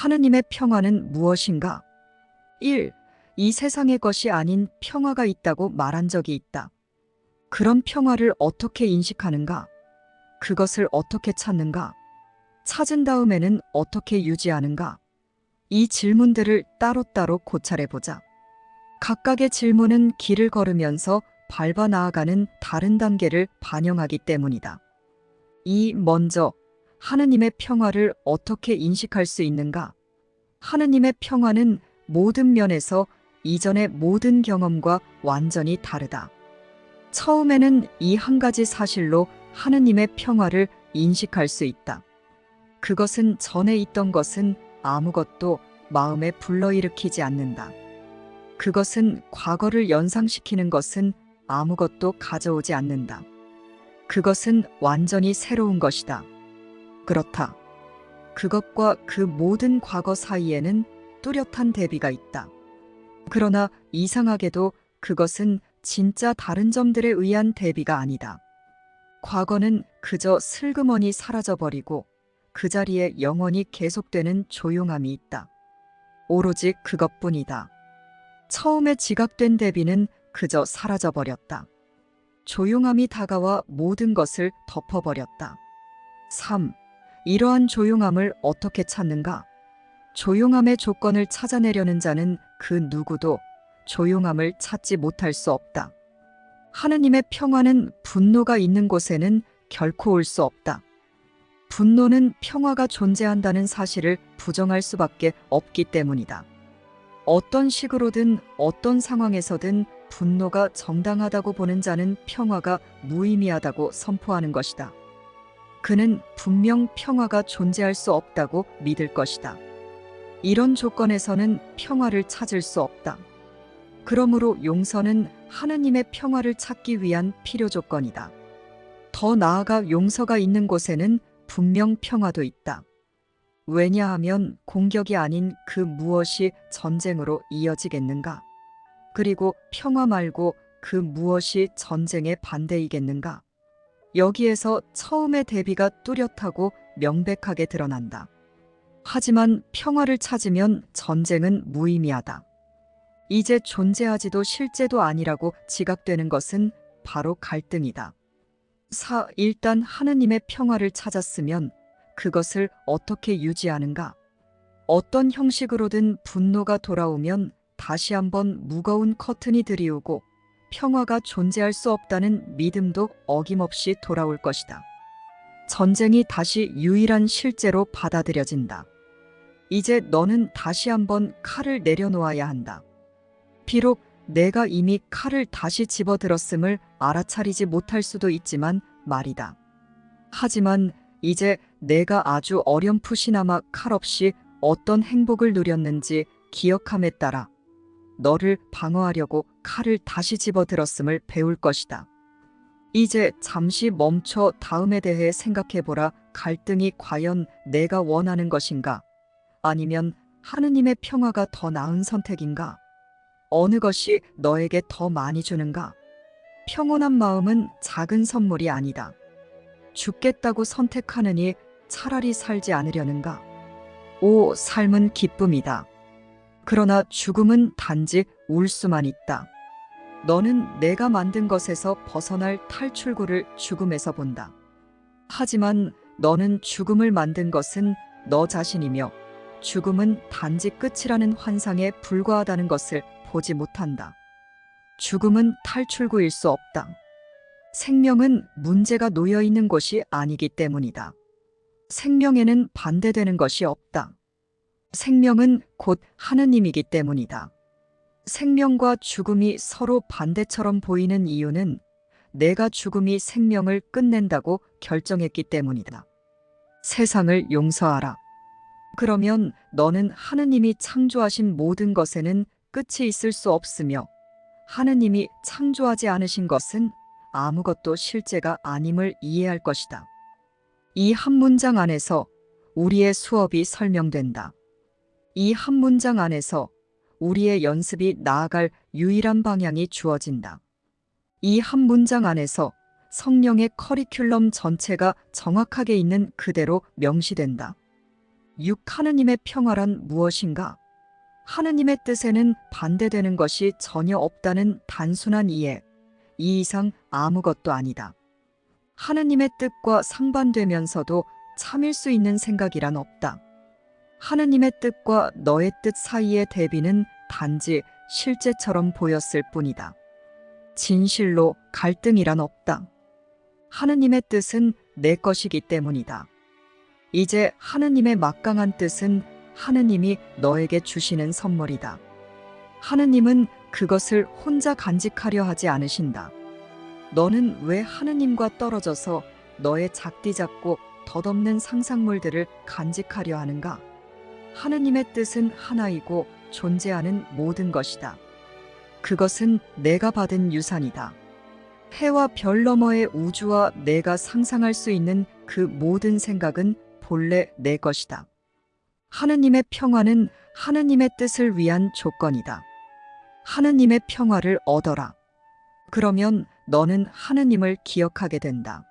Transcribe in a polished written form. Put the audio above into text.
하느님의 평화는 무엇인가? 1. 이 세상의 것이 아닌 평화가 있다고 말한 적이 있다. 그런 평화를 어떻게 인식하는가? 그것을 어떻게 찾는가? 찾은 다음에는 어떻게 유지하는가? 이 질문들을 따로따로 고찰해보자. 각각의 질문은 길을 걸으면서 밟아 나아가는 다른 단계를 반영하기 때문이다. 먼저 하느님의 평화를 어떻게 인식할 수 있는가? 하느님의 평화는 모든 면에서 이전의 모든 경험과 완전히 다르다. 처음에는 이 한 가지 사실로 하느님의 평화를 인식할 수 있다. 그것은 전에 있던 것은 아무것도 마음에 불러일으키지 않는다. 그것은 과거를 연상시키는 것은 아무것도 가져오지 않는다. 그것은 완전히 새로운 것이다. 그렇다. 그것과 그 모든 과거 사이에는 뚜렷한 대비가 있다. 그러나 이상하게도 그것은 진짜 다른 점들에 의한 대비가 아니다. 과거는 그저 슬그머니 사라져버리고 그 자리에 영원히 계속되는 조용함이 있다. 오로지 그것뿐이다. 처음에 지각된 대비는 그저 사라져버렸다. 조용함이 다가와 모든 것을 덮어버렸다. 3. 이러한 조용함을 어떻게 찾는가? 조용함의 조건을 찾아내려는 자는 그 누구도 조용함을 찾지 못할 수 없다. 하느님의 평화는 분노가 있는 곳에는 결코 올 수 없다. 분노는 평화가 존재한다는 사실을 부정할 수밖에 없기 때문이다. 어떤 식으로든 어떤 상황에서든 분노가 정당하다고 보는 자는 평화가 무의미하다고 선포하는 것이다. 그는 분명 평화가 존재할 수 없다고 믿을 것이다. 이런 조건에서는 평화를 찾을 수 없다. 그러므로 용서는 하느님의 평화를 찾기 위한 필요 조건이다. 더 나아가 용서가 있는 곳에는 분명 평화도 있다. 왜냐하면 공격이 아닌 그 무엇이 전쟁으로 이어지겠는가? 그리고 평화 말고 그 무엇이 전쟁의 반대이겠는가? 여기에서 처음의 대비가 뚜렷하고 명백하게 드러난다. 하지만 평화를 찾으면 전쟁은 무의미하다. 이제 존재하지도 실제도 아니라고 지각되는 것은 바로 갈등이다. 4. 일단 하느님의 평화를 찾았으면 그것을 어떻게 유지하는가? 어떤 형식으로든 분노가 돌아오면 다시 한번 무거운 커튼이 드리우고 평화가 존재할 수 없다는 믿음도 어김없이 돌아올 것이다. 전쟁이 다시 유일한 실제로 받아들여진다. 이제 너는 다시 한번 칼을 내려놓아야 한다. 비록 내가 이미 칼을 다시 집어들었음을 알아차리지 못할 수도 있지만 말이다. 하지만 이제 내가 아주 어렴풋이나마 칼 없이 어떤 행복을 누렸는지 기억함에 따라 너를 방어하려고 칼을 다시 집어들었음을 배울 것이다. 이제 잠시 멈춰 다음에 대해 생각해보라. 갈등이 과연 내가 원하는 것인가? 아니면 하느님의 평화가 더 나은 선택인가? 어느 것이 너에게 더 많이 주는가? 평온한 마음은 작은 선물이 아니다. 죽겠다고 선택하느니 차라리 살지 않으려는가? 5. 삶은 기쁨이다. 그러나 죽음은 단지 울 수만 있다. 너는 내가 만든 것에서 벗어날 탈출구를 죽음에서 본다. 하지만 너는 죽음을 만든 것은 너 자신이며 죽음은 단지 끝이라는 환상에 불과하다는 것을 보지 못한다. 죽음은 탈출구일 수 없다. 생명은 문제가 놓여 있는 곳이 아니기 때문이다. 생명에는 반대되는 것이 없다. 생명은 곧 하느님이기 때문이다. 생명과 죽음이 서로 반대처럼 보이는 이유는 내가 죽음이 생명을 끝낸다고 결정했기 때문이다. 세상을 용서하라. 그러면 너는 하느님이 창조하신 모든 것에는 끝이 있을 수 없으며 하느님이 창조하지 않으신 것은 아무것도 실제가 아님을 이해할 것이다. 이 한 문장 안에서 우리의 수업이 설명된다. 이 한 문장 안에서 우리의 연습이 나아갈 유일한 방향이 주어진다. 이 한 문장 안에서 성령의 커리큘럼 전체가 정확하게 있는 그대로 명시된다. 6. 하느님의 평화란 무엇인가? 하느님의 뜻에는 반대되는 것이 전혀 없다는 단순한 이해. 이 이상 아무것도 아니다. 하느님의 뜻과 상반되면서도 참일 수 있는 생각이란 없다. 하느님의 뜻과 너의 뜻 사이의 대비는 단지 실제처럼 보였을 뿐이다. 진실로 갈등이란 없다. 하느님의 뜻은 내 것이기 때문이다. 이제 하느님의 막강한 뜻은 하느님이 너에게 주시는 선물이다. 하느님은 그것을 혼자 간직하려 하지 않으신다. 너는 왜 하느님과 떨어져서 너의 작디잡고 덧없는 상상물들을 간직하려 하는가? 하느님의 뜻은 하나이고 존재하는 모든 것이다. 그것은 내가 받은 유산이다. 해와 별 너머의 우주와 내가 상상할 수 있는 그 모든 생각은 본래 내 것이다. 하느님의 평화는 하느님의 뜻을 위한 조건이다. 하느님의 평화를 얻어라. 그러면 너는 하느님을 기억하게 된다.